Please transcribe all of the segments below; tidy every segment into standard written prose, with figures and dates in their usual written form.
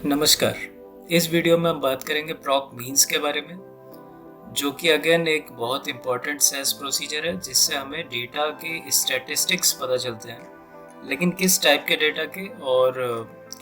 नमस्कार। इस वीडियो में हम बात करेंगे प्रॉक मीन्स के बारे में, जो कि अगेन एक बहुत इंपॉर्टेंट सेस प्रोसीजर है जिससे हमें डेटा के स्टैटिस्टिक्स पता चलते हैं। लेकिन किस टाइप के डेटा के और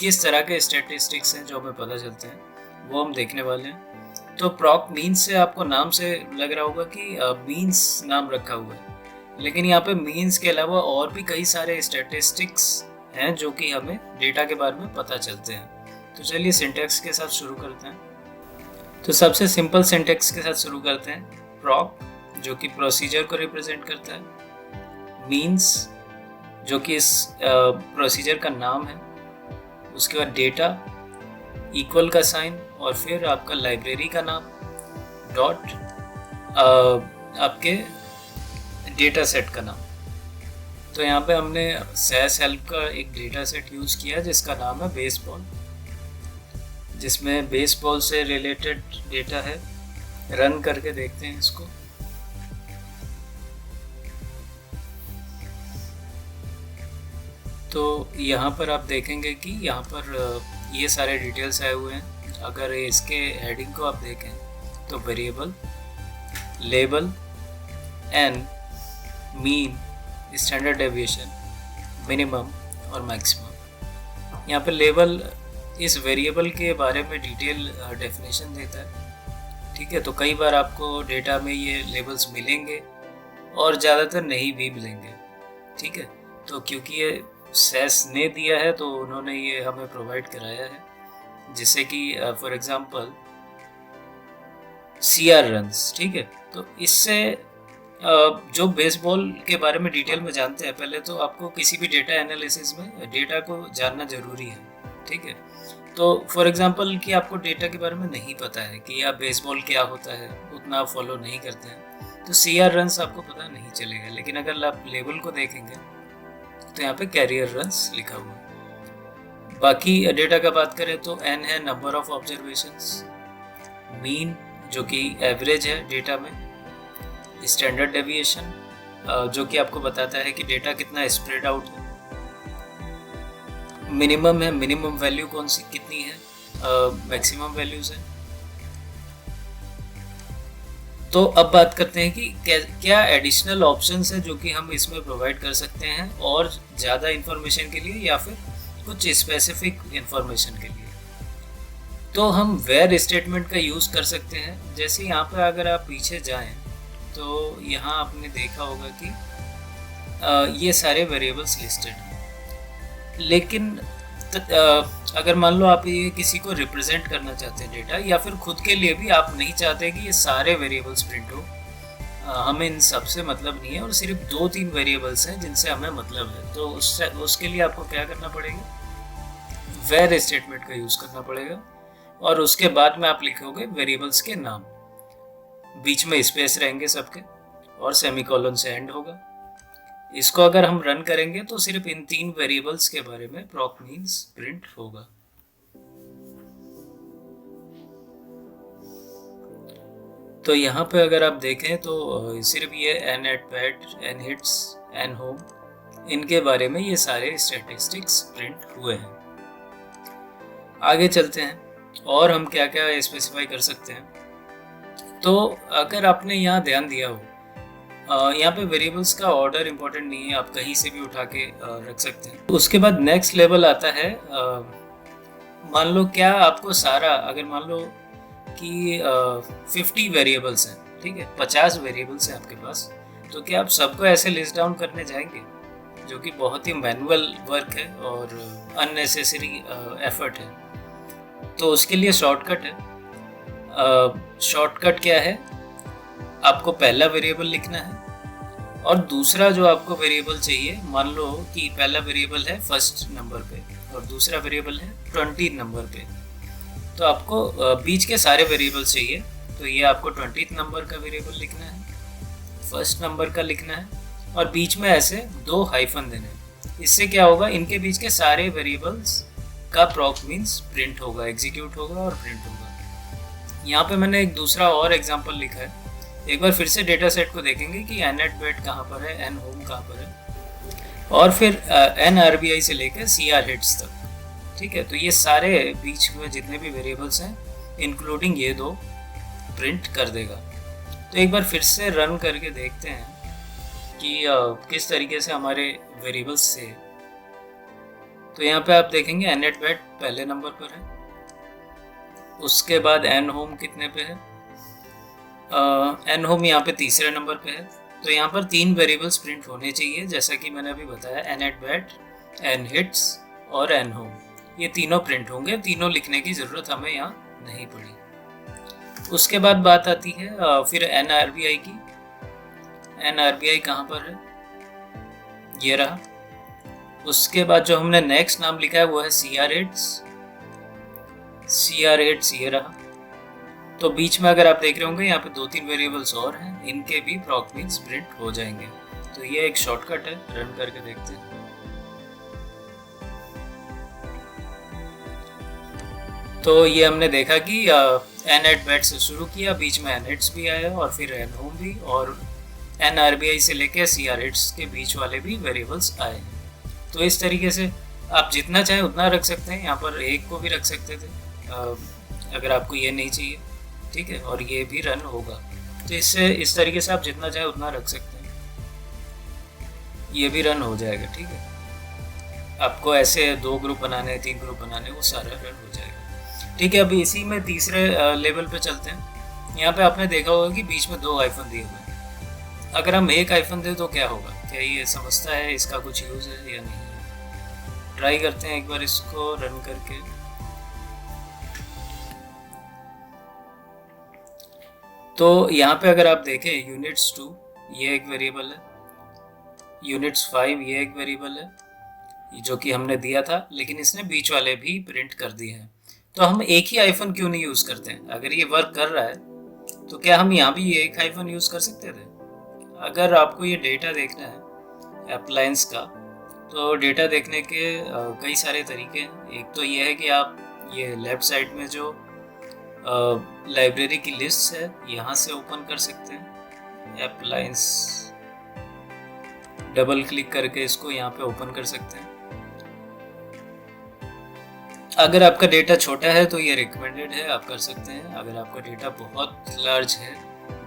किस तरह के स्टैटिस्टिक्स हैं जो हमें पता चलते हैं, वो हम देखने वाले हैं। तो प्रॉक मीन्स से आपको नाम से लग रहा होगा कि मीन्स नाम रखा हुआ है, लेकिन यहाँ पे मीन्स के अलावा और भी कई सारे स्टैटिस्टिक्स हैं जो कि हमें डेटा के बारे में पता चलते हैं। तो चलिए सिंटैक्स के साथ शुरू करते हैं। तो सबसे सिंपल सिंटैक्स के साथ शुरू करते हैं। प्रॉक जो कि प्रोसीजर को रिप्रेजेंट करता है, मीन्स जो कि इस प्रोसीजर का नाम है, उसके बाद डेटा, इक्वल का साइन और फिर आपका लाइब्रेरी का नाम, डॉट आपके डेटा सेट का नाम। तो यहाँ पे हमने सैस हेल्प का एक डेटा सेट यूज़ किया जिसका नाम है बेसबॉल, जिसमें बेसबॉल से रिलेटेड डेटा है। रन करके देखते हैं इसको। तो यहाँ पर आप देखेंगे कि यहाँ पर ये सारे डिटेल्स आए हुए हैं। अगर इसके हेडिंग को आप देखें तो variable, label, N, mean, standard deviation, minimum और मैक्सिमम। यहाँ पर लेबल इस वेरिएबल के बारे में डिटेल डेफिनेशन देता है। ठीक है, तो कई बार आपको डेटा में ये लेबल्स मिलेंगे और ज़्यादातर नहीं भी मिलेंगे। ठीक है, तो क्योंकि ये सेस ने दिया है तो उन्होंने ये हमें प्रोवाइड कराया है, जिससे कि फॉर एग्जांपल CR रन्स। ठीक है, तो इससे जो बेसबॉल के बारे में डिटेल में जानते हैं, पहले तो आपको किसी भी डेटा एनालिसिस में डेटा को जानना ज़रूरी है। ठीक है, तो फॉर एग्जांपल कि आपको डेटा के बारे में नहीं पता है कि या बेसबॉल क्या होता है, उतना आप फॉलो नहीं करते हैं, तो CR रन्स आपको पता नहीं चलेगा। लेकिन अगर आप लेबल को देखेंगे तो यहाँ पे कैरियर रन्स लिखा हुआ है। बाकी डेटा का बात करें तो N है नंबर ऑफ ऑब्जर्वेशंस, मीन जो कि एवरेज है डेटा में, स्टैंडर्ड डेविएशन जो कि आपको बताता है कि डेटा कितना स्प्रेड आउट है, मिनिमम है, मिनिमम वैल्यू कौन सी कितनी है, मैक्सिमम वैल्यूज है। तो अब बात करते हैं कि क्या एडिशनल ऑप्शंस है जो कि हम इसमें प्रोवाइड कर सकते हैं और ज़्यादा इंफॉर्मेशन के लिए या फिर कुछ स्पेसिफिक इंफॉर्मेशन के लिए। तो हम वेयर स्टेटमेंट का यूज़ कर सकते हैं। जैसे यहाँ पर अगर आप पीछे जाएं तो यहाँ आपने देखा होगा कि ये सारे वेरिएबल्स लिस्टेड हैं, लेकिन अगर मान लो आप ये किसी को रिप्रेजेंट करना चाहते हैं डेटा, या फिर खुद के लिए भी आप नहीं चाहते कि ये सारे वेरिएबल्स प्रिंट हो, हमें इन सब से मतलब नहीं है और सिर्फ 2-3 वेरिएबल्स हैं जिनसे हमें मतलब है, तो उसके लिए आपको क्या करना पड़ेगा, वेयर स्टेटमेंट का यूज़ करना पड़ेगा। और उसके बाद में आप लिखोगे वेरिएबल्स के नाम, बीच में स्पेस रहेंगे सबके और सेमीकोलन से एंड होगा। इसको अगर हम रन करेंगे तो सिर्फ इन 3 वेरिएबल्स के बारे में प्रॉक मीन्स प्रिंट होगा। तो यहाँ पे अगर आप देखें तो सिर्फ ये n@bat, n_hits, n_home, इनके बारे में ये सारे स्टैटिस्टिक्स प्रिंट हुए हैं। आगे चलते हैं और हम क्या क्या स्पेसिफाई कर सकते हैं। तो अगर आपने यहाँ ध्यान दिया हो, यहाँ पे वेरिएबल्स का ऑर्डर इम्पोर्टेंट नहीं है, आप कहीं से भी उठा के रख सकते हैं। उसके बाद नेक्स्ट लेवल आता है, मान लो क्या आपको सारा, अगर मान लो कि 50 वेरिएबल्स हैं, ठीक है, 50 वेरिएबल्स हैं आपके पास, तो क्या आप सबको ऐसे लिस्ट डाउन करने जाएंगे, जो कि बहुत ही मैनुअल वर्क है और अननेसेसरी एफर्ट है। तो उसके लिए शॉर्टकट है। शॉर्टकट क्या है, आपको पहला वेरिएबल लिखना है और दूसरा जो आपको वेरिएबल चाहिए, मान लो कि पहला वेरिएबल है फर्स्ट नंबर पे और दूसरा वेरिएबल है 20 नंबर पे, तो आपको बीच के सारे वेरिएबल चाहिए। तो ये आपको 20 नंबर का वेरिएबल लिखना है, फर्स्ट नंबर का लिखना है और बीच में ऐसे 2 हाइफन देने हैं। इससे क्या होगा, इनके बीच के सारे वेरिएबल्स का प्रॉक मीन्स प्रिंट होगा, एग्जीक्यूट होगा और प्रिंट होगा। यहाँ पे मैंने एक दूसरा और एग्जाम्पल लिखा है। एक बार फिर से डेटा सेट को देखेंगे कि n@bat कहाँ पर है, n_home कहाँ पर है, और फिर NRBI से लेकर CR हिट्स तक। ठीक है। तो ये सारे बीच में जितने भी वेरिएबल्स हैं इंक्लूडिंग ये दो प्रिंट कर देगा। तो एक बार फिर से रन करके देखते हैं कि किस तरीके से हमारे वेरिएबल्स थे। तो यहाँ पे आप देखेंगे nAtBat पहले नंबर पर है, उसके बाद nHome कितने पे है, nHome यहाँ पे तीसरे नंबर पे है। तो यहाँ पर 3 वेरिएबल्स प्रिंट होने चाहिए, जैसा कि मैंने अभी बताया nAtBat, nhits और nHome, ये तीनों प्रिंट होंगे। तीनों लिखने की ज़रूरत हमें यहाँ नहीं पड़ी। उसके बाद बात आती है फिर nRBI की। nRBI कहाँ पर है, ये रहा। उसके बाद जो हमने नेक्स्ट नाम लिखा है वो है CR8, ये रहा। तो बीच में अगर आप देख रहे होंगे यहाँ पे 2-3 वेरिएबल्स और हैं, इनके भी proc means प्रिंट हो जाएंगे। तो ये एक शॉर्टकट है, रन करके देखते हैं। तो ये हमने देखा कि nAtBat से शुरू किया, बीच में nhits भी आया और फिर nHome भी, और nRBI से लेके CR8 के बीच वाले भी वेरिएबल्स आए। तो इस तरीके से आप जितना चाहे उतना रख सकते हैं। यहाँ पर एक को भी रख सकते थे अगर आपको ये नहीं चाहिए, ठीक है, और ये भी रन होगा। तो इससे इस तरीके से आप जितना चाहे उतना रख सकते हैं, ये भी रन हो जाएगा, ठीक है। आपको ऐसे 2 ग्रुप बनाने, 3 ग्रुप बनाने, वो सारा रन हो जाएगा, ठीक है। अभी इसी में तीसरे लेवल पे चलते हैं। यहाँ पे आपने देखा होगा कि बीच में 2 हाइफन दिए हुए हैं। अगर हम एक हाइफन दें तो क्या होगा, क्या ये समझता है, इसका कुछ यूज़ है या नहीं। ट्राई करते हैं एक बार इसको रन करके। तो यहाँ पे अगर आप देखें यूनिट्स 2 ये एक वेरिएबल है, यूनिट्स 5 ये एक वेरिएबल है जो कि हमने दिया था, लेकिन इसने बीच वाले भी प्रिंट कर दिए हैं। तो हम एक ही हाइफन क्यों नहीं यूज़ करते हैं। अगर ये वर्क कर रहा है तो क्या हम यहाँ भी एक हाइफन यूज़ कर सकते थे। अगर आपको ये डेटा देखना है अप्लायंस का, तो डेटा देखने के कई सारे तरीके हैं। एक तो ये है कि आप ये लेफ्ट साइड में जो लाइब्रेरी की लिस्ट है यहाँ से ओपन कर सकते हैं। अप्लायंस डबल क्लिक करके इसको यहाँ पे ओपन कर सकते हैं। अगर आपका डेटा छोटा है तो ये रिकमेंडेड है, आप कर सकते हैं। अगर आपका डेटा बहुत लार्ज है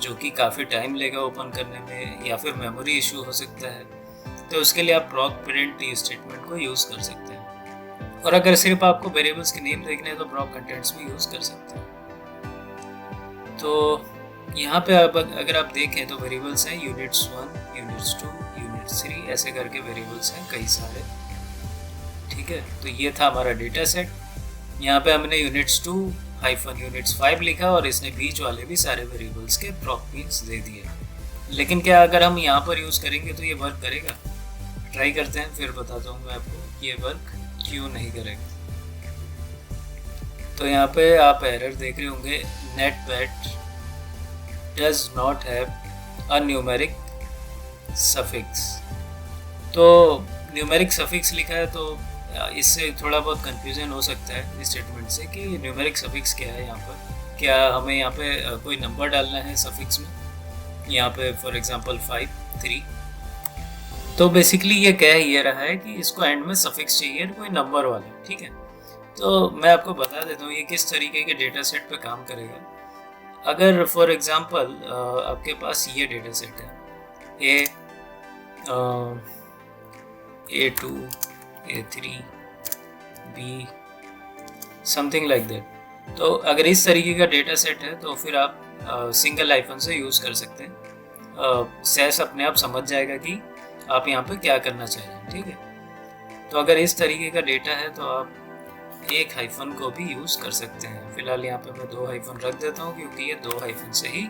जो कि काफ़ी टाइम लेगा ओपन करने में, या फिर मेमोरी इशू हो सकता है, तो उसके लिए आप proc print स्टेटमेंट को यूज़ कर सकते हैं। और अगर सिर्फ आपको वेरिएबल्स के नेम देखने हैं तो proc contents भी यूज़ कर सकते हैं। तो यहाँ पे अगर आप देखें तो वेरिएबल्स हैं यूनिट्स 1, यूनिट्स 2, यूनिट्स 3, ऐसे करके वेरिएबल्स हैं कई सारे, ठीक है। तो ये था हमारा डेटा सेट। यहाँ पे हमने यूनिट्स 2 हाइफन यूनिट्स 5 लिखा और इसने बीच वाले भी सारे वेरिएबल्स के proc means दे दिए। लेकिन क्या अगर हम यहाँ पर यूज़ करेंगे तो ये वर्क करेगा। ट्राई करते हैं, फिर बताता हूँ मैं आपको ये वर्क क्यों नहीं करेगा। तो यहाँ पे आप एरर देख रहे होंगे, NAtBat does not have a numeric suffix. तो न्यूमेरिक सफिक्स लिखा है, तो इससे थोड़ा बहुत कंफ्यूजन हो सकता है इस स्टेटमेंट से कि न्यूमेरिक सफिक्स क्या है। यहाँ पर क्या हमें यहाँ पे कोई नंबर डालना है सफिक्स में, यहाँ पे फॉर एग्जांपल 5, 3। तो बेसिकली ये कह ये रहा है कि इसको एंड में सफिक्स चाहिए कोई नंबर वाला, ठीक है। तो मैं आपको बता देता हूँ ये किस तरीके के डेटा सेट पे काम करेगा। अगर फॉर एग्जांपल आपके पास ये डेटा सेट है A2, A3, B, something like that. तो अगर इस तरीके का डेटा सेट है तो फिर आप सिंगल हाइफन से यूज़ कर सकते हैं। सेस अपने आप समझ जाएगा कि आप यहाँ पे क्या करना चाह रहे हैं, ठीक है। तो अगर इस तरीके का डेटा है तो आप एक हाइफन को भी यूज़ कर सकते हैं। फिलहाल यहाँ पे मैं 2 हाइफन रख देता हूँ क्योंकि ये 2 हाइफन से ही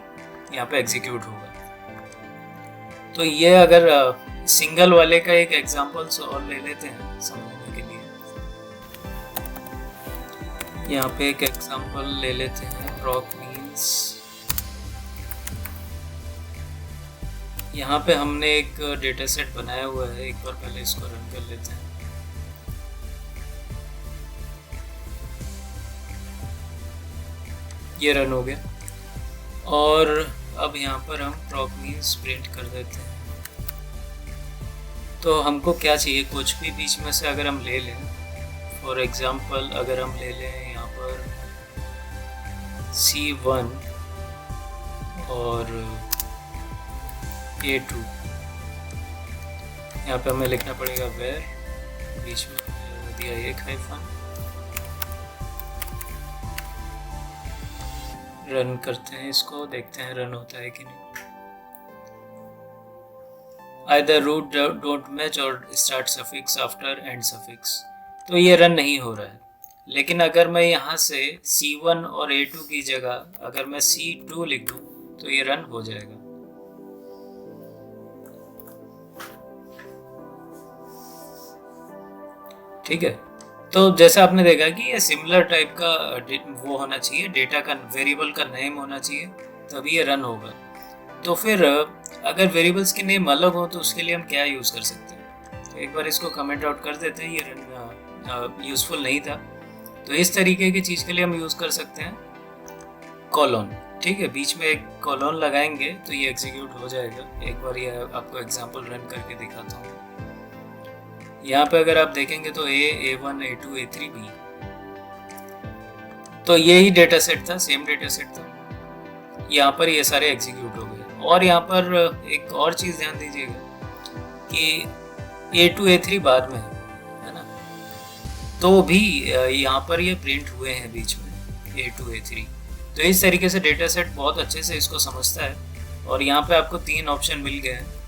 यहाँ पे एग्जीक्यूट होगा। तो ये अगर सिंगल वाले का एक एग्जांपल्स और ले लेते हैं समझने के लिए। यहाँ पे एक एग्जांपल ले लेते हैं, proc means। यहाँ पे हमने एक डेटा सेट बनाया हुआ है, एक बार पहले इसको रन कर लेते हैं। ये रन हो गया और अब यहाँ पर हम proc means प्रिंट कर देते हैं। तो हमको क्या चाहिए, कुछ भी बीच में से अगर हम ले लें, फॉर एग्जांपल अगर हम ले लें यहाँ पर C1 और A2, यहाँ पे हमें लिखना पड़ेगा वेयर, बीच में दिया एक हाइफन। रन करते हैं इसको, देखते हैं रन होता है कि नहीं। Either root don't match or start suffix after end suffix, तो ये रन नहीं हो रहा है। लेकिन अगर मैं यहाँ से C1 और A2 की जगह अगर मैं C2 लिख दूँ तो ये रन हो जाएगा। ठीक है, तो जैसा आपने देखा कि ये सिमिलर टाइप का वो होना चाहिए, डेटा का वेरिएबल का नेम होना चाहिए, तभी ये रन होगा। तो फिर अगर वेरिएबल्स के नेम अलग हो तो उसके लिए हम क्या यूज़ कर सकते हैं? तो एक बार इसको कमेंट आउट कर देते हैं, ये यूज़फुल नहीं था। तो इस तरीके की चीज़ के लिए हम यूज़ कर सकते हैं कॉलन। ठीक है, बीच में एक कॉलन लगाएंगे तो ये एग्जीक्यूट हो जाएगा। एक बार ये आपको एग्जांपल रन करके दिखाता हूँ। यहाँ पे अगर आप देखेंगे तो A1, A2, A3, B, तो यही डेटा सेट था, सेम डेटा सेट था। यहाँ पर ये सारे एग्जीक्यूट हो गए। और यहाँ पर एक और चीज़ ध्यान दीजिएगा कि A2, A3 बाद में है ना, तो भी यहाँ पर ये प्रिंट हुए हैं बीच में A2, A3। तो इस तरीके से डेटा सेट बहुत अच्छे से इसको समझता है। और यहाँ पे आपको 3 ऑप्शन मिल गए हैं।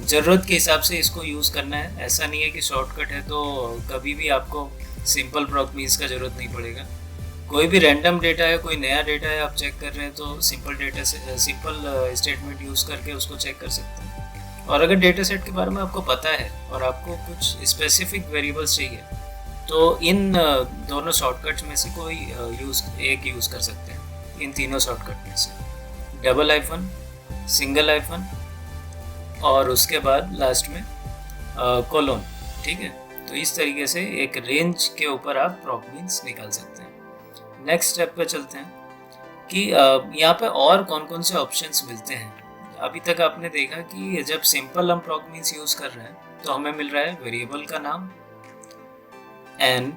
ज़रूरत के हिसाब से इसको यूज़ करना है। ऐसा नहीं है कि शॉर्टकट है तो कभी भी आपको सिंपल प्रॉक मीन्स का ज़रूरत नहीं पड़ेगा। कोई भी रैंडम डेटा है, कोई नया डेटा है आप चेक कर रहे हैं तो सिंपल डेटा से सिंपल स्टेटमेंट यूज़ करके उसको चेक कर सकते हैं। और अगर डेटा सेट के बारे में आपको पता है और आपको कुछ स्पेसिफिक वेरिएबल्स चाहिए तो इन दोनों शॉर्टकट्स में से कोई एक यूज़ कर सकते हैं। इन तीनों शॉर्टकट में से डबल हाइफन, सिंगल हाइफन और उसके बाद लास्ट में कोलोन। ठीक है, तो इस तरीके से एक रेंज के ऊपर आप प्रॉक मीन्स निकाल सकते हैं। नेक्स्ट स्टेप पे चलते हैं कि यहाँ पे और कौन कौन से ऑप्शंस मिलते हैं। अभी तक आपने देखा कि जब सिंपल हम प्रॉक मीन्स यूज़ कर रहे हैं तो हमें मिल रहा है वेरिएबल का नाम, N,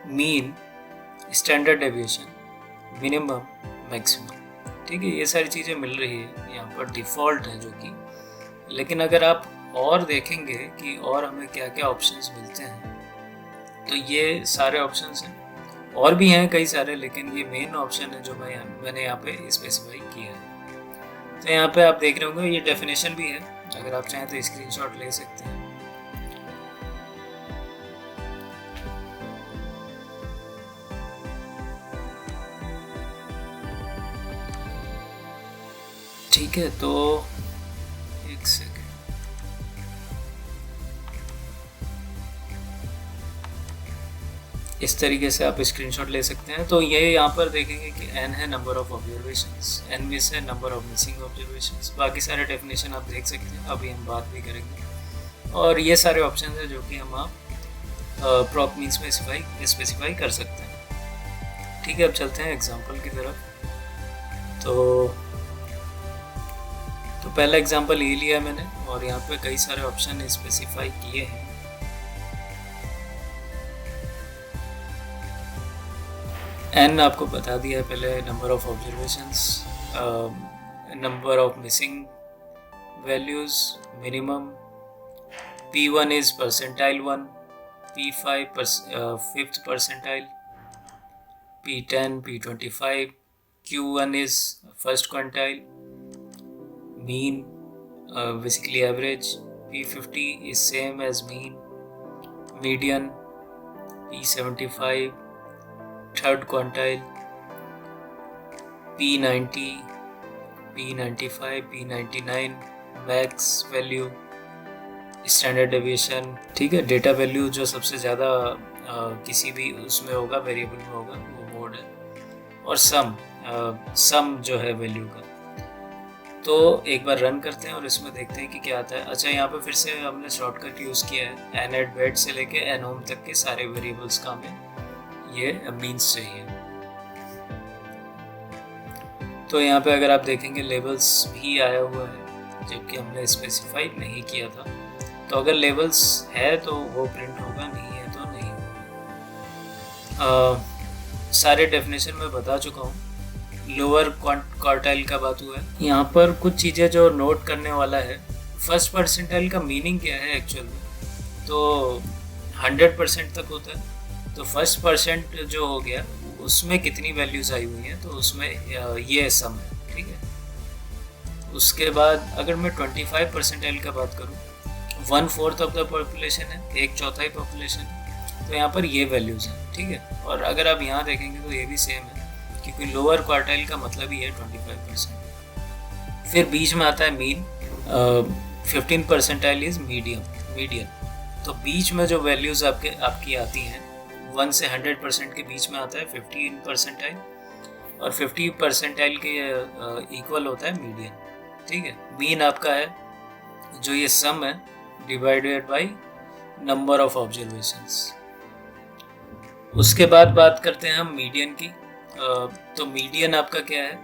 mean, standard deviation, minimum, maximum. ठीक है, ये सारी चीज़ें मिल रही है, यहाँ पर डिफ़ॉल्ट है जो कि। लेकिन अगर आप और देखेंगे कि और हमें क्या क्या ऑप्शंस मिलते हैं तो ये सारे ऑप्शंस हैं। और भी हैं कई सारे, लेकिन ये मेन ऑप्शन है जो मैंने यहाँ पे स्पेसिफाई किया है। तो यहाँ पे आप देख रहे होंगे ये डेफिनेशन भी है, अगर आप चाहें तो स्क्रीनशॉट ले सकते हैं। ठीक है, तो एक सेकेंड, इस तरीके से आप स्क्रीनशॉट ले सकते हैं। तो ये यहाँ पर देखेंगे कि n है नंबर ऑफ ऑब्जर्वेशंस, n में से नंबर ऑफ मिसिंग ऑब्जर्वेशंस। बाकी सारे डेफिनेशन आप देख सकते हैं, अभी हम बात भी करेंगे। और ये सारे ऑप्शन हैं जो कि हम आप प्रॉक मीन्स में स्पेसिफाई कर सकते हैं। ठीक है, अब चलते हैं एग्जाम्पल की तरफ। तो पहला एग्जाम्पल ये लिया मैंने और यहाँ पे कई सारे ऑप्शन स्पेसिफाई किए हैं। n आपको बता दिया है पहले, number of observations, number of missing values, minimum, P1 is percentile 1, P5 fifth percentile, P10, P25, Q1 is first quantile, mean basically average, P50 is same as mean, median, P75 third quantile, P90, P95, P99, max value, standard deviation. ठीक है, data value जो सबसे ज़्यादा किसी भी उसमें होगा, variable में होगा, वो मोड है। और सम जो है वैल्यू का। तो एक बार रन करते हैं और इसमें देखते हैं कि क्या आता है। अच्छा, यहाँ पे फिर से हमने शॉर्टकट यूज़ किया है, एन एट बेड से लेके एन होम तक के सारे वेरिएबल्स का हमें ये मीन्स चाहिए। तो यहाँ पे अगर आप देखेंगे लेबल्स भी आया हुआ है, जबकि हमने स्पेसिफाई नहीं किया था। तो अगर लेबल्स है तो वो प्रिंट होगा, नहीं है तो नहीं होगा। सारे डेफिनेशन में बता चुका हूँ। लोअर क्वार्टाइल का बात हुआ है। यहाँ पर कुछ चीज़ें जो नोट करने वाला है, फर्स्ट परसेंटाइल का मीनिंग क्या है एक्चुअल में, तो 100% तक होता है। तो फर्स्ट परसेंट जो हो गया उसमें कितनी वैल्यूज़ आई हुई हैं, तो उसमें ये सम है, ठीक है। उसके बाद अगर मैं 25 परसेंटाइल का बात करूँ, 1/4 ऑफ द पॉपुलेशन है, 1/4 पॉपुलेशन है, तो यहाँ पर ये वैल्यूज़ हैं, ठीक है। और अगर आप यहाँ देखेंगे तो ये भी सेम है, क्योंकि लोअर क्वार्टाइल का मतलब ही है 25%। फिर बीच में आता है मीन, 15 परसेंटाइल इज मीडियन। तो बीच में जो वैल्यूज़ आपकी आती हैं 1 से 100% के बीच में आता है 15 परसेंटाइल, और 50 परसेंटाइल के इक्वल होता है मीडियन, ठीक है। मीन आपका है जो ये सम है divided by number of observations. उसके बाद बात करते हैं हम मीडियन की। तो मीडियन आपका क्या है,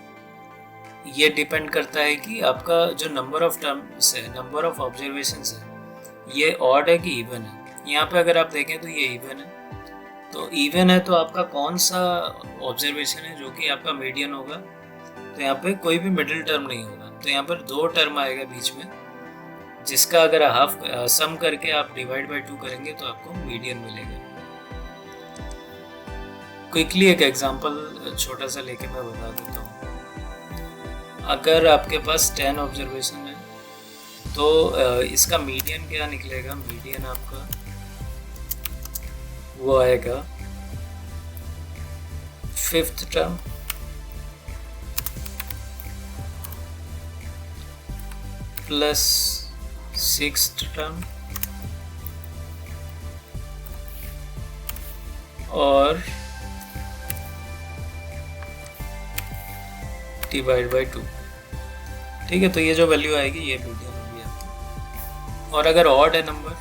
ये डिपेंड करता है कि आपका जो नंबर ऑफ टर्म्स है, नंबर ऑफ ऑब्जर्वेशंस है, ये ऑड है कि इवन है। यहाँ पे अगर आप देखें तो ये इवन है। तो इवन है तो आपका कौन सा ऑब्जर्वेशन है जो कि आपका मीडियन होगा, तो यहाँ पे कोई भी मिडिल टर्म नहीं होगा। तो यहाँ पर 2 टर्म आएगा बीच में, जिसका अगर हाफ सम करके आप डिवाइड बाय 2 करेंगे तो आपको मीडियन मिलेगा। क्विकली एक एग्जांपल छोटा सा लेके मैं बता देता हूँ। अगर आपके पास 10 ऑब्जर्वेशन है तो इसका मीडियन क्या निकलेगा, मीडियन आपका वो आएगा 5th term plus 6th term और डिवाइड बाय 2, ठीक है। तो ये जो वैल्यू आएगी ये मीडियन होगी आपकी। और अगर ऑड है नंबर,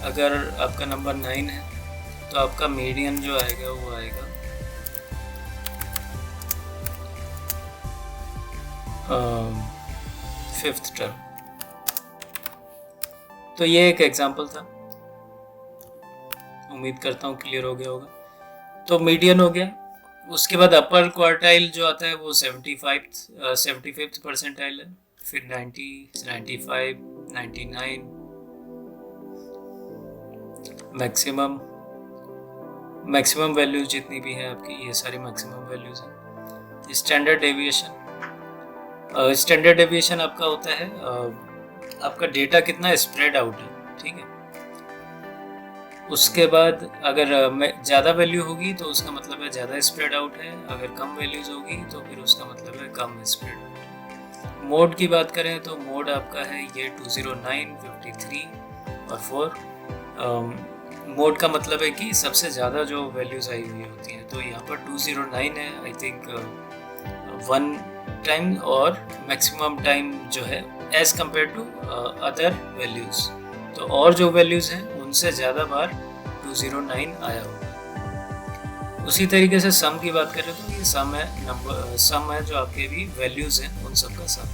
अगर आपका नंबर 9 है तो आपका मीडियन जो आएगा वो आएगा 5th टर्म। तो ये एक एग्जांपल था, उम्मीद करता हूँ क्लियर हो गया होगा। तो मीडियन हो गया। उसके बाद अपर क्वार्टाइल जो आता है वो 75th परसेंटाइल है, फिर 90, 95, 99, मैक्सिमम वैल्यूज जितनी भी हैं आपकी, ये सारी मैक्सिमम वैल्यूज हैं। स्टैंडर्ड डेविएशन आपका होता है आपका डेटा कितना स्प्रेड आउट है, ठीक है। उसके बाद अगर ज़्यादा वैल्यू होगी तो उसका मतलब है ज़्यादा स्प्रेड आउट है, अगर कम वैल्यूज होगी तो फिर उसका मतलब है कम स्प्रेड आउट है। मोड की बात करें तो मोड आपका है ये 209, 53 और 4। मोड का मतलब है कि सबसे ज़्यादा जो वैल्यूज आई हुई होती हैं। तो यहाँ पर 209 है, आई थिंक 1 टाइम, और मैक्सिमम टाइम जो है as compared to other values. तो और जो वैल्यूज हैं उनसे ज़्यादा बार 209 आया होगा। उसी तरीके से सम की बात करें तो ये सम है जो आपके भी वैल्यूज हैं उन सब का सम।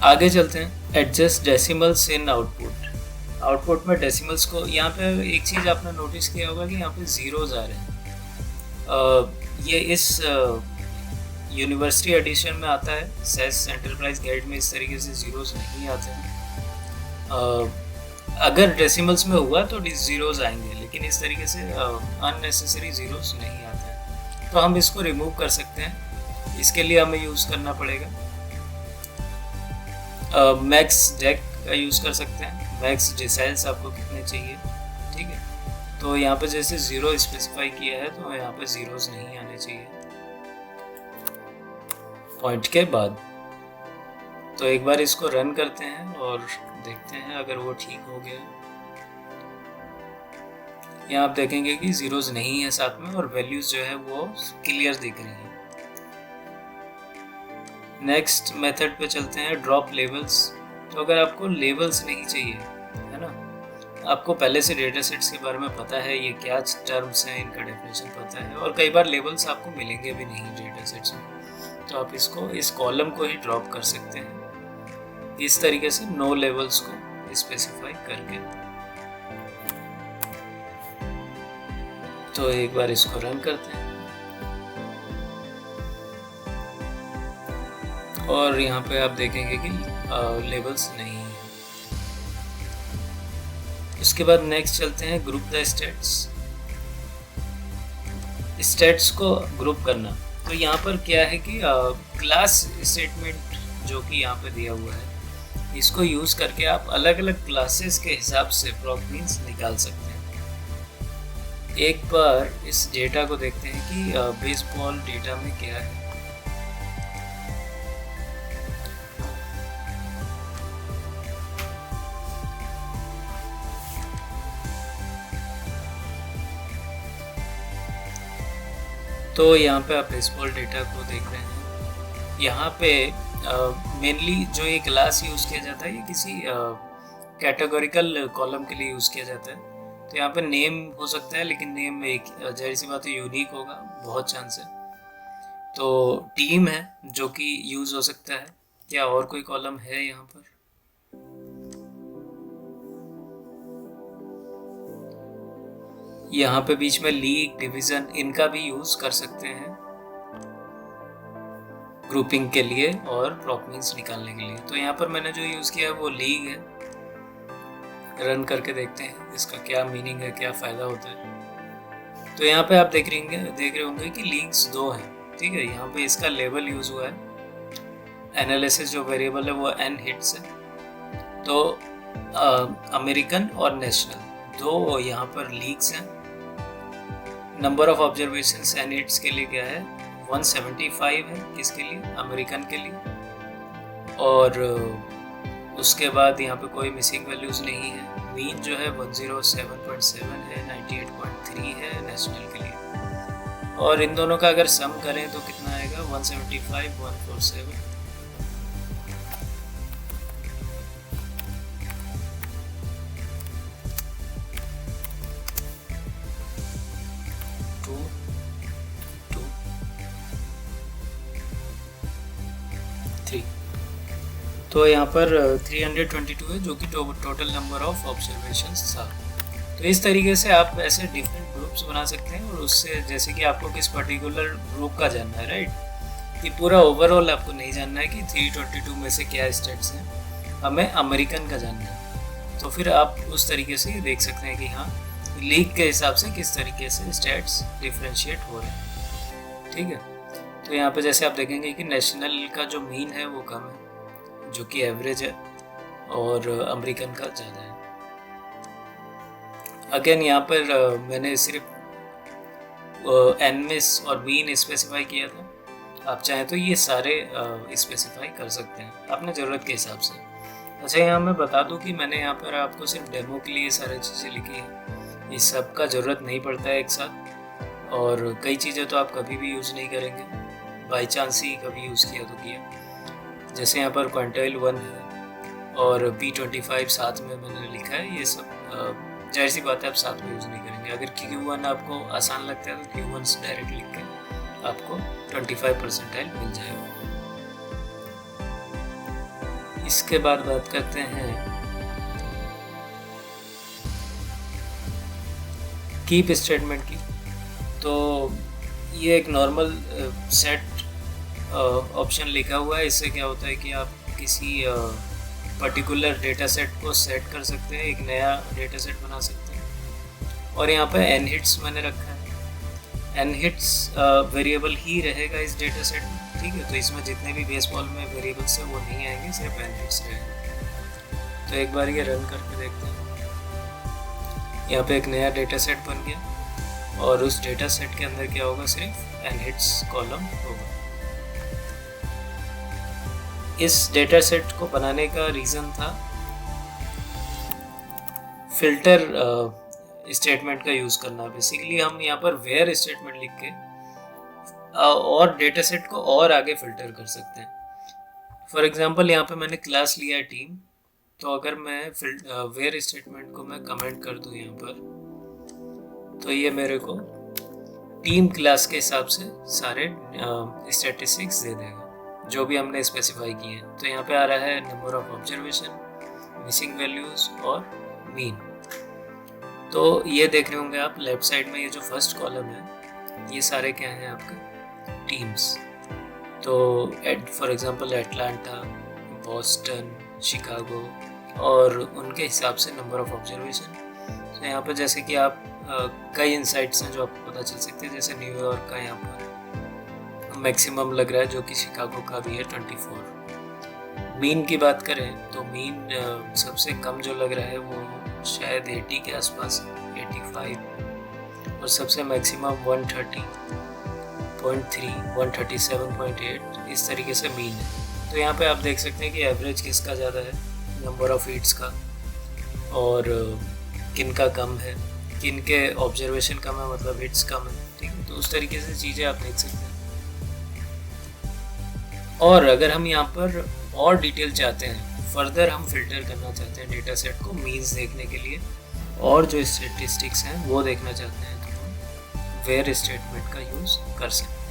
आगे चलते हैं। एडजस्ट डेसिमल्स इन आउटपुट में डेसिमल्स को, यहाँ पे एक चीज़ आपने नोटिस किया होगा कि यहाँ पे जीरोज आ रहे हैं। ये इस यूनिवर्सिटी एडिशन में आता है, सेस एंटरप्राइज गाइड में इस तरीके से जीरोज नहीं आते हैं। अगर डेसिमल्स में हुआ तो जीरोज आएंगे, लेकिन इस तरीके से अननेसेसरी जीरोज नहीं आते हैं। तो हम इसको रिमूव कर सकते हैं। इसके लिए हमें यूज़ करना पड़ेगा मैक्स डेक का यूज़ कर सकते हैं। मैक्स डिसाइल्स आपको कितने चाहिए, ठीक है। तो यहाँ पे जैसे 0 स्पेसिफाई किया है तो यहाँ पे जीरोज नहीं आने चाहिए पॉइंट के बाद। तो एक बार इसको रन करते हैं और देखते हैं अगर वो ठीक हो गया। यहाँ आप देखेंगे कि जीरोज नहीं है साथ में, और वैल्यूज जो है वो क्लियर दिख रही हैं। नेक्स्ट मेथड पे चलते हैं, ड्रॉप लेवल्स। तो अगर आपको लेवल्स नहीं चाहिए, है ना, आपको पहले से डेटा सेट्स के बारे में पता है, ये क्या टर्म्स हैं, इनका डेफिनेशन पता है, और कई बार लेवल्स आपको मिलेंगे भी नहीं डेटा सेट्स में, तो आप इसको इस कॉलम को ही ड्रॉप कर सकते हैं इस तरीके से, नो लेवल्स को स्पेसिफाई करके। तो एक बार इसको रन करते हैं और यहाँ पे आप देखेंगे कि लेबल्स नहीं है। उसके बाद नेक्स्ट चलते हैं ग्रुप द स्टेट्स को ग्रुप करना। तो यहाँ पर क्या है कि क्लास स्टेटमेंट जो कि यहाँ पे दिया हुआ है, इसको यूज़ करके आप अलग अलग क्लासेस के हिसाब से प्रॉक मीन्स निकाल सकते हैं। एक बार इस डेटा को देखते हैं कि बेसबॉल डेटा में क्या है। तो यहाँ पे आप बेसबॉल डेटा को देख रहे हैं। यहाँ पे मेनली जो ये क्लास यूज़ किया जाता है ये किसी कैटेगोरिकल कॉलम के लिए यूज़ किया जाता है। तो यहाँ पे नेम हो सकता है, लेकिन नेम एक जाहिर सी बात है यूनिक होगा, बहुत चांस है। तो टीम है जो कि यूज़ हो सकता है। क्या और कोई कॉलम है यहाँ पर? यहाँ पे बीच में लीग, डिवीज़न, इनका भी यूज़ कर सकते हैं ग्रुपिंग के लिए और प्रॉक मीन्स निकालने के लिए। तो यहाँ पर मैंने जो यूज़ किया है वो लीग है। रन करके देखते हैं इसका क्या मीनिंग है, क्या फ़ायदा होता है। तो यहाँ पे आप देख रहे होंगे कि लीग्स 2 हैं, ठीक है। यहाँ पे इसका लेबल यूज़ हुआ है। एनालिसिस जो वेरिएबल है वो n हिट्स है। तो अमेरिकन और नेशनल 2 यहाँ पर लीग्स हैं। Number of observations N hits के लिए क्या है 175 है, किसके लिए? अमेरिकन के लिए। और उसके बाद यहाँ पे कोई मिसिंग वैल्यूज़ नहीं है। मीन जो है 107.7 है, 98.3 है नेशनल के लिए। और इन दोनों का अगर सम करें तो कितना आएगा 175, 147। तो यहाँ पर 322 है जो कि टोटल नंबर ऑफ ऑब्जर्वेशंस था। तो इस तरीके से आप ऐसे डिफरेंट ग्रुप्स बना सकते हैं और उससे जैसे कि आपको किस पर्टिकुलर ग्रुप का जानना है, राइट, कि पूरा ओवरऑल आपको नहीं जानना है कि 322 में से क्या स्टेट्स हैं, हमें अमेरिकन का जानना है। तो फिर आप उस तरीके से देख सकते हैं कि हाँ लीग के हिसाब से किस तरीके से स्टेट्स डिफ्रेंशिएट हो रहे हैं, ठीक है। तो यहाँ पे जैसे आप देखेंगे कि नेशनल का जो मीन है वो कम है, जो कि एवरेज है, और अमेरिकन का ज़्यादा है। अगेन यहाँ पर मैंने सिर्फ एनमिस और मीन स्पेसिफाई किया था। आप चाहें तो ये सारे स्पेसिफाई कर सकते हैं अपने ज़रूरत के हिसाब से। अच्छा, यहाँ मैं बता दूँ कि मैंने यहाँ पर आपको सिर्फ डेमो के लिए सारी चीज़ें लिखी हैं। इस सब का ज़रूरत नहीं पड़ता है एक साथ, और कई चीज़ें तो आप कभी भी यूज़ नहीं करेंगे, बाई चांस ही कभी यूज़ किया तो किया। जैसे यहाँ पर क्वांटाइल 1 है और P25 साथ में मैंने लिखा है। ये सब जाहिर सी बात है आप साथ में यूज़ नहीं करेंगे। अगर Q1 आपको आसान लगता है तो Q1 डायरेक्ट लिख के आपको 25 परसेंटाइल मिल जाएगा। इसके बाद बात करते हैं कीप स्टेटमेंट की। तो ये एक नॉर्मल सेट ऑप्शन लिखा हुआ है। इससे क्या होता है कि आप किसी पर्टिकुलर डेटा सेट को सेट कर सकते हैं, एक नया डेटा सेट बना सकते हैं। और यहाँ पे n हिट्स मैंने रखा है। n हिट्स वेरिएबल ही रहेगा इस डेटा सेट में, ठीक है। तो इसमें जितने भी बेसबॉल में वेरिएबल्स है वो नहीं आएंगे, सिर्फ n हिट्स रहेगा। तो एक बार ये रन करके देखते हैं। यहाँ पे एक नया डेटा सेट बन गया और उस डेटा सेट के अंदर क्या होगा, सिर्फ n हिट्स कॉलम होगा। इस डेटा सेट को बनाने का रीज़न था फिल्टर स्टेटमेंट का यूज़ करना। बेसिकली हम यहाँ पर वेयर स्टेटमेंट लिख के और डेटा सेट को और आगे फिल्टर कर सकते हैं। फॉर एग्जांपल यहाँ पे मैंने क्लास लिया है टीम, तो अगर मैं वेयर स्टेटमेंट को मैं कमेंट कर दूँ यहाँ पर, तो ये मेरे को टीम क्लास के हिसाब से सारे स्टैटिस्टिक्स दे देगा जो भी हमने स्पेसिफाई किए हैं। तो यहाँ पे आ रहा है number of observation, missing values और मीन। तो ये देख रहे होंगे आप लेफ्ट साइड में, ये जो फर्स्ट कॉलम है ये सारे क्या हैं आपके टीम्स। तो for example Atlanta, Boston, Chicago और उनके हिसाब से नंबर ऑफ ऑब्जर्वेशन। तो यहाँ पर जैसे कि आप कई इंसाइट्स हैं जो आपको पता चल सकते हैं, जैसे न्यूयॉर्क का यहाँ पर मैक्सिमम लग रहा है जो कि शिकागो का भी है 24। मीन की बात करें तो मीन सबसे कम जो लग रहा है वो शायद 80 के आसपास, 85, और सबसे मैक्सिमम 130.3, 137.8 इस तरीके से मीन है। तो यहाँ पे आप देख सकते हैं कि एवरेज किसका ज़्यादा है, नंबर ऑफ हिट्स का, और किन का कम है, किन के ऑब्जर्वेशन कम है, मतलब हिट्स कम है। ठीक है, तो उस तरीके से चीज़ें आप देख सकते हैं। और अगर हम यहाँ पर और डिटेल चाहते हैं, फर्दर हम फिल्टर करना चाहते हैं डेटा सेट को मीन्स देखने के लिए, और जो स्टैटिस्टिक्स हैं वो देखना चाहते हैं, तो हम वेयर स्टेटमेंट का यूज़ कर सकते हैं।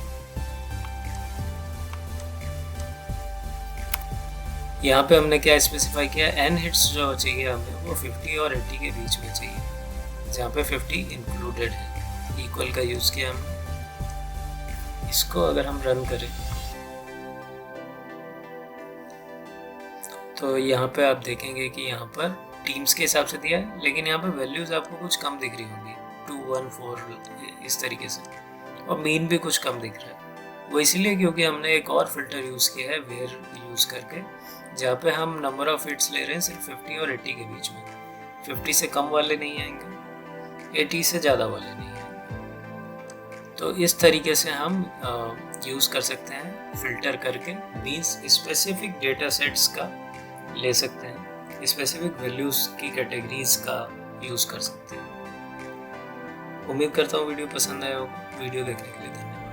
यहाँ पे हमने क्या स्पेसिफाई किया, एन हिट्स जो चाहिए हमें वो 50 और 80 के बीच में चाहिए, जहाँ पे 50 इंक्लूडेड है। इक्वल का यूज़ किया हमने। इसको अगर हम रन करें तो यहाँ पे आप देखेंगे कि यहाँ पर टीम्स के हिसाब से दिया है, लेकिन यहाँ पे वैल्यूज़ आपको कुछ कम दिख रही होंगी, 214 इस तरीके से, और मीन भी कुछ कम दिख रहा है। वो इसलिए क्योंकि हमने एक और फिल्टर यूज़ किया है वेयर यूज़ करके, जहाँ पे हम नंबर ऑफ हिट्स ले रहे हैं सिर्फ 50 और 80 के बीच में। 50 से कम वाले नहीं आएंगे, 80 से ज़्यादा वाले नहीं आएंगे। तो इस तरीके से हम यूज़ कर सकते हैं फिल्टर करके, मीन्स स्पेसिफिक डेटा सेट्स का ले सकते हैं, स्पेसिफिक वैल्यूज़ की कैटेगरीज का यूज़ कर सकते हैं। उम्मीद करता हूँ वीडियो पसंद आया होगा। वीडियो देखने के लिए धन्यवाद।